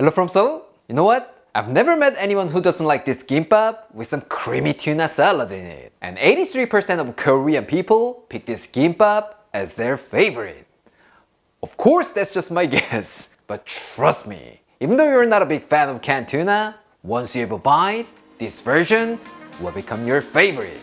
Hello from Seoul. You know what? I've never met anyone who doesn't like this gimbap with some creamy tuna salad in it. And 83% of Korean people pick this gimbap as their favorite. Of course, that's just my guess. But trust me, even though you're not a big fan of canned tuna, once you have a bite, this version will become your favorite.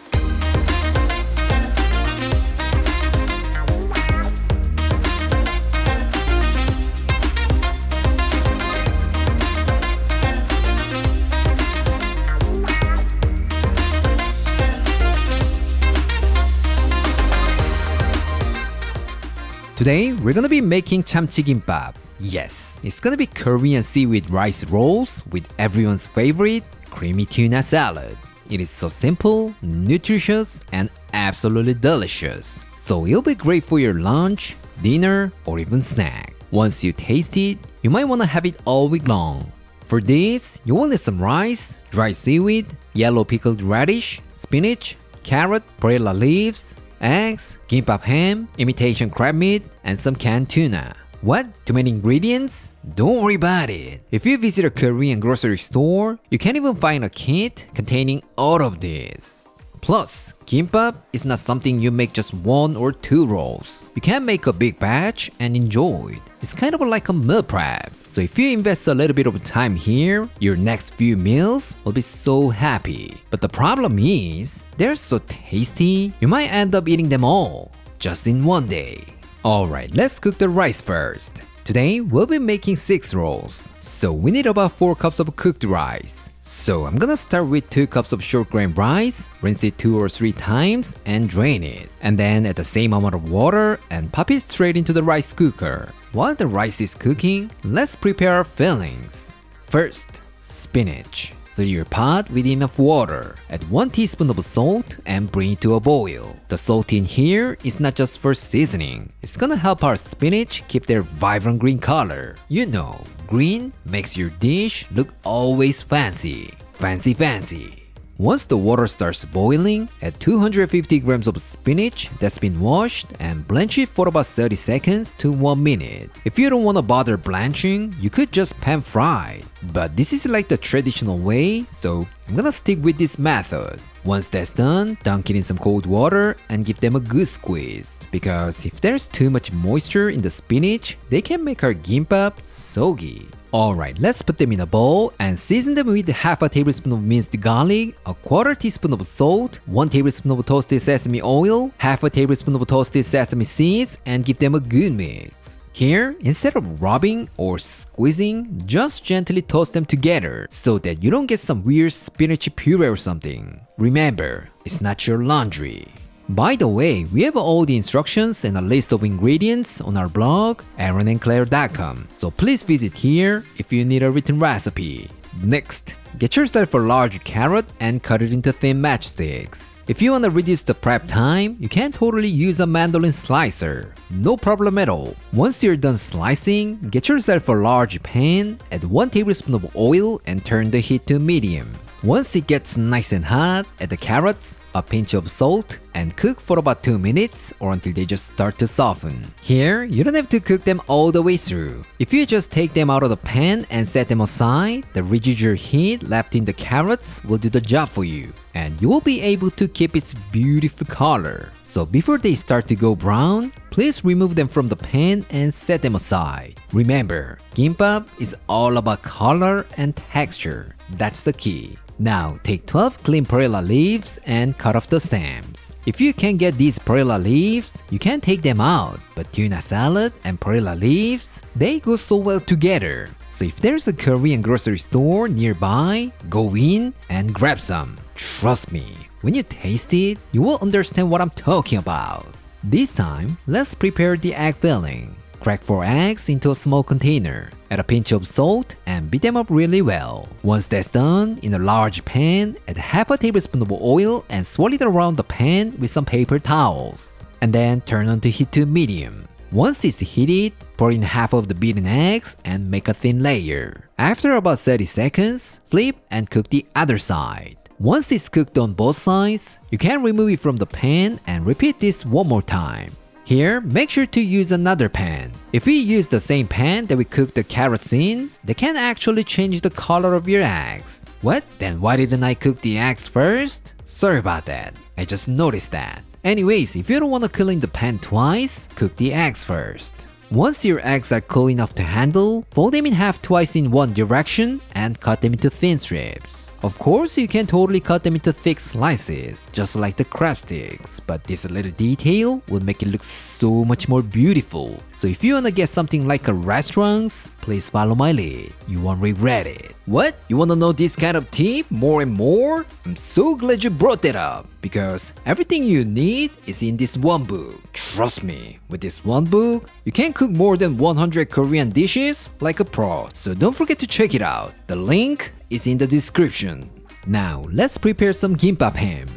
Today, we're gonna be making Chamchi Gimbap. Yes, it's gonna be Korean seaweed rice rolls with everyone's favorite creamy tuna salad. It is so simple, nutritious, and absolutely delicious. So it'll be great for your lunch, dinner, or even snack. Once you taste it, you might wanna have it all week long. For this, you will need some rice, dry seaweed, yellow pickled radish, spinach, carrot, perilla leaves, eggs, gimbap ham, imitation crab meat, and some canned tuna. What? Too many ingredients? Don't worry about it. If you visit a Korean grocery store, you can even find a kit containing all of this. Plus, gimbap is not something you make just one or two rolls. You can make a big batch and enjoy it. It's kind of like a meal prep. So if you invest a little bit of time here, your next few meals will be so happy. But the problem is, they're so tasty, you might end up eating them all, just in one day. Alright, let's cook the rice first. Today, we'll be making 6 rolls. So we need about 4 cups of cooked rice. So I'm gonna start with 2 cups of short grain rice, rinse it 2 or 3 times, and drain it. And then add the same amount of water and pop it straight into the rice cooker. While the rice is cooking, let's prepare our fillings. First, spinach. Fill your pot with enough water. Add 1 teaspoon of salt and bring it to a boil. The salt in here is not just for seasoning. It's gonna help our spinach keep their vibrant green color. You know, green makes your dish look always fancy. Fancy. Once the water starts boiling, add 250 grams of spinach that's been washed and blanch it for about 30 seconds to 1 minute. If you don't want to bother blanching, you could just pan fry. But this is like the traditional way, so I'm gonna stick with this method. Once that's done, dunk it in some cold water and give them a good squeeze. Because if there's too much moisture in the spinach, they can make our gimbap soggy. Alright, let's put them in a bowl and season them with half a tablespoon of minced garlic, a quarter teaspoon of salt, 1 tablespoon of toasted sesame oil, half a tablespoon of toasted sesame seeds, and give them a good mix. Here, instead of rubbing or squeezing, just gently toss them together so that you don't get some weird spinach puree or something. Remember, it's not your laundry. By the way, we have all the instructions and a list of ingredients on our blog, aaronandclaire.com, so please visit here if you need a written recipe. Next, get yourself a large carrot and cut it into thin matchsticks. If you want to reduce the prep time, you can totally use a mandolin slicer. No problem at all. Once you're done slicing, get yourself a large pan, add 1 tablespoon of oil and turn the heat to medium. Once it gets nice and hot, add the carrots, a pinch of salt, and cook for about 2 minutes or until they just start to soften. Here, you don't have to cook them all the way through. If you just take them out of the pan and set them aside, the residual heat left in the carrots will do the job for you, and you will be able to keep its beautiful color. So before they start to go brown, please remove them from the pan and set them aside. Remember, gimbap is all about color and texture. That's the key. Now, take 12 clean perilla leaves and cut off the stems. If you can't get these perilla leaves, you can take them out, but tuna salad and perilla leaves, they go so well together. So if there's a Korean grocery store nearby, go in and grab some. Trust me, when you taste it, you will understand what I'm talking about. This time, let's prepare the egg filling. Crack 4 eggs into a small container. Add a pinch of salt and beat them up really well. Once that's done, in a large pan, add half a tablespoon of oil and swirl it around the pan with some paper towels. And then turn on the heat to medium. Once it's heated, pour in half of the beaten eggs and make a thin layer. After about 30 seconds, flip and cook the other side. Once it's cooked on both sides, you can remove it from the pan and repeat this one more time. Here, make sure to use another pan. If we use the same pan that we cooked the carrots in, they can actually change the color of your eggs. What? Then why didn't I cook the eggs first? Sorry about that. I just noticed that. Anyways, if you don't want to cool in the pan twice, cook the eggs first. Once your eggs are cool enough to handle, fold them in half twice in one direction and cut them into thin strips. Of course, you can totally cut them into thick slices, just like the crab sticks, but this little detail will make it look so much more beautiful. So if you wanna get something like a restaurant's, please follow my lead. You won't regret it. What? You wanna know this kind of tip more and more? I'm so glad you brought that up, because everything you need is in this one book. Trust me, with this one book, you can cook more than 100 Korean dishes like a pro, so don't forget to check it out. The link is in the description. Now, let's prepare some gimbap ham.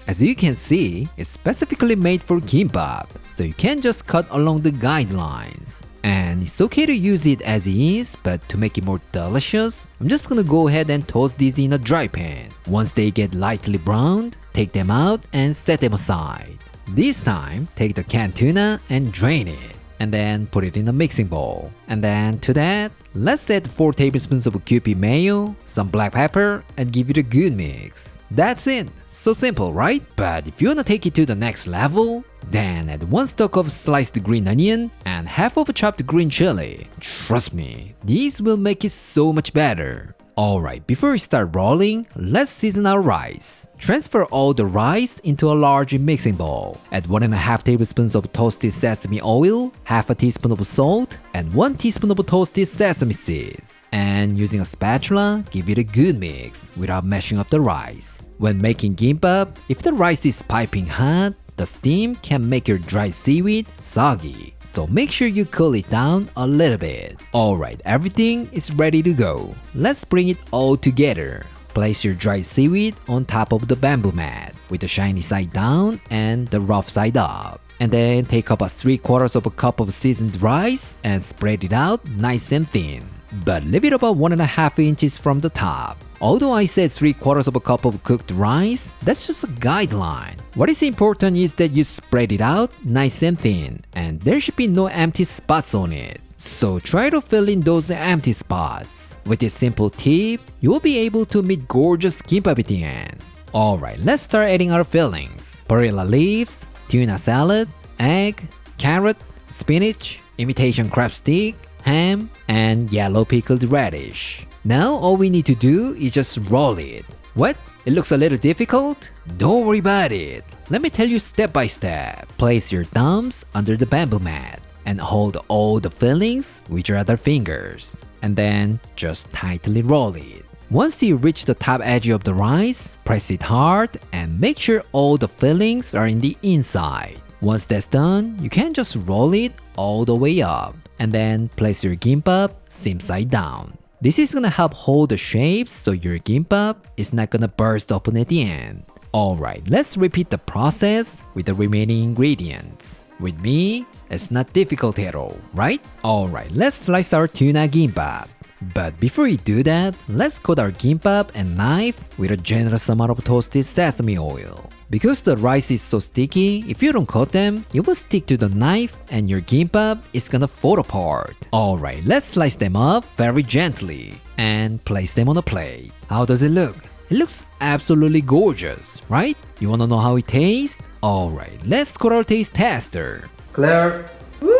As you can see, it's specifically made for gimbap, so you can just cut along the guidelines. And it's okay to use it as is, but to make it more delicious, I'm just gonna go ahead and toast these in a dry pan. Once they get lightly browned, take them out and set them aside. This time, take the canned tuna and drain it, and then put it in a mixing bowl. And then to that, let's add 4 tablespoons of Kewpie mayo, some black pepper, and give it a good mix. That's it. So simple, right? But if you wanna take it to the next level, then add 1 stalk of sliced green onion and half of a chopped green chili. Trust me, these will make it so much better. Alright, before we start rolling, let's season our rice. Transfer all the rice into a large mixing bowl. Add 1.5 tablespoons of toasted sesame oil, half a teaspoon of salt, and 1 teaspoon of toasted sesame seeds. And using a spatula, give it a good mix without mashing up the rice. When making gimbap, if the rice is piping hot, the steam can make your dry seaweed soggy. So make sure you cool it down a little bit. Alright, everything is ready to go. Let's bring it all together. Place your dry seaweed on top of the bamboo mat with the shiny side down and the rough side up. And then take up 3/4 of a cup of seasoned rice and spread it out nice and thin. But leave it about 1.5 inches from the top. Although I said 3/4 of a cup of cooked rice, that's just a guideline. What is important is that you spread it out nice and thin, and there should be no empty spots on it. So try to fill in those empty spots. With this simple tip, you will be able to make gorgeous gimbap at the end. Alright, let's start adding our fillings. Perilla leaves, tuna salad, egg, carrot, spinach, imitation crab stick, ham, and yellow pickled radish. Now all we need to do is just roll it. What? It looks a little difficult? Don't worry about it. Let me tell you step by step. Place your thumbs under the bamboo mat and hold all the fillings with your other fingers. And then just tightly roll it. Once you reach the top edge of the rice, press it hard and make sure all the fillings are in the inside. Once that's done, you can just roll it all the way up. And then place your gimbap same side down. This is gonna help hold the shapes so your gimbap is not gonna burst open at the end. Alright, let's repeat the process with the remaining ingredients. With me, it's not difficult at all, right? Alright, let's slice our tuna gimbap. But before we do that, let's coat our gimbap and knife with a generous amount of toasted sesame oil. Because the rice is so sticky, if you don't coat them, it will stick to the knife and your gimbap is gonna fall apart. Alright, let's slice them up very gently and place them on a plate. How does it look? It looks absolutely gorgeous, right? You wanna know how it tastes? Alright, let's call our taste tester. Claire. Woo!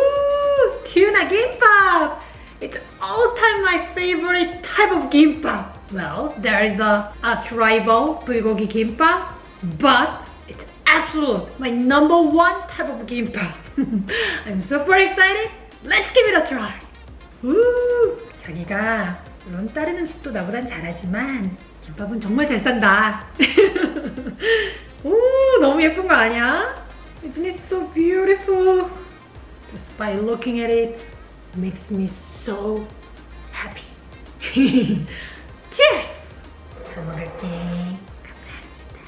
Tuna Gimbap! It's all-time my favorite type of gimbap. Well, there is a arch-rival bulgogi gimbap, but it's absolute my #1 type of gimbap. I'm super excited. Let's give it a try. 우! 자기가 물론 다른 음식도 나보단 잘하지만 김밥은 정말 잘 싼다. 오, 너무 예쁜 거 아니야? Isn't it so beautiful? Just by looking at it makes me so happy. Cheers! 잘 먹을게. 감사합니다.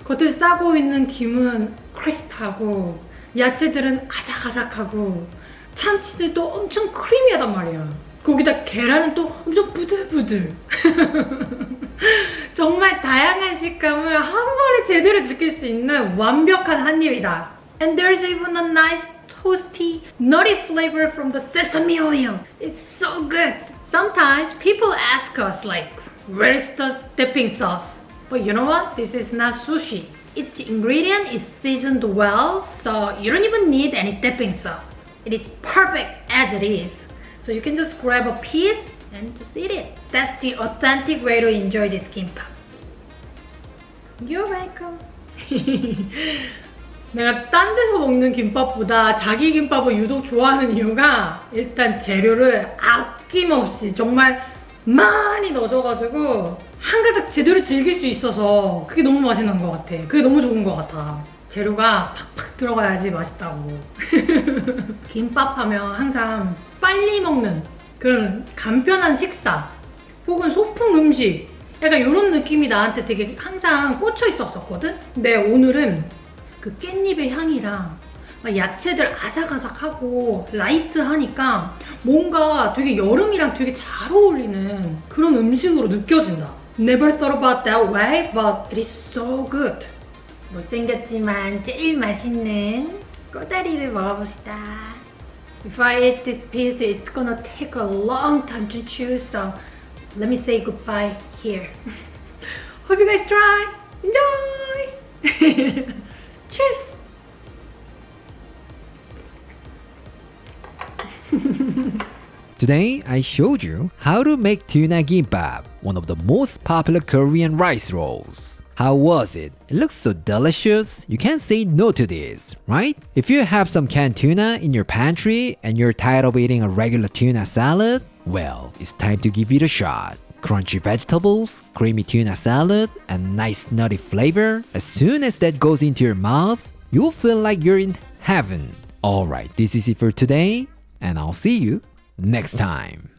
겉을 싸고 있는 김은 크리스프하고 야채들은 아삭아삭하고 참치들도 엄청 크리미하단 말이야. 거기다 계란은 또 엄청 부들부들. 정말 다양한 식감을 한 번에 제대로 느낄 수 있는 완벽한 한 입이다. And there's even a nice toasty, nutty flavor from the sesame oil. It's so good. Sometimes people ask us like, where's the dipping sauce? But you know what? This is not sushi. Its ingredient is seasoned well, so you don't even need any dipping sauce. It is perfect as it is. So you can just grab a piece and just eat it. That's the authentic way to enjoy this gimbap. You're welcome. 내가 딴 데서 먹는 김밥보다 자기 김밥을 유독 좋아하는 이유가 일단 재료를 아낌없이 정말 많이 넣어줘가지고 한가득 제대로 즐길 수 있어서 그게 너무 맛있는 것 같아. 그게 너무 좋은 것 같아. 재료가 팍팍 들어가야지 맛있다고. 김밥 하면 항상 빨리 먹는 그런 간편한 식사 혹은 소풍 음식 약간 이런 느낌이 나한테 되게 항상 꽂혀 있었거든? 근데 오늘은 그 깻잎의 향이랑 야채들 아삭아삭하고 라이트하니까 뭔가 되게 여름이랑 되게 잘 어울리는 그런 음식으로 느껴진다. Never thought about that way, but it is so good. 못생겼지만 제일 맛있는 꼬다리를 먹어봅시다. If I eat this piece, it's gonna take a long time to chew, so let me say goodbye here. Hope you guys try. Enjoy! Cheers! Today, I showed you how to make Tuna Gimbap, one of the most popular Korean rice rolls. How was it? It looks so delicious, you can't say no to this, right? If you have some canned tuna in your pantry and you're tired of eating a regular tuna salad, well, it's time to give it a shot. Crunchy vegetables, creamy tuna salad, and nice nutty flavor. As soon as that goes into your mouth, you'll feel like you're in heaven. Alright, this is it for today, and I'll see you next time.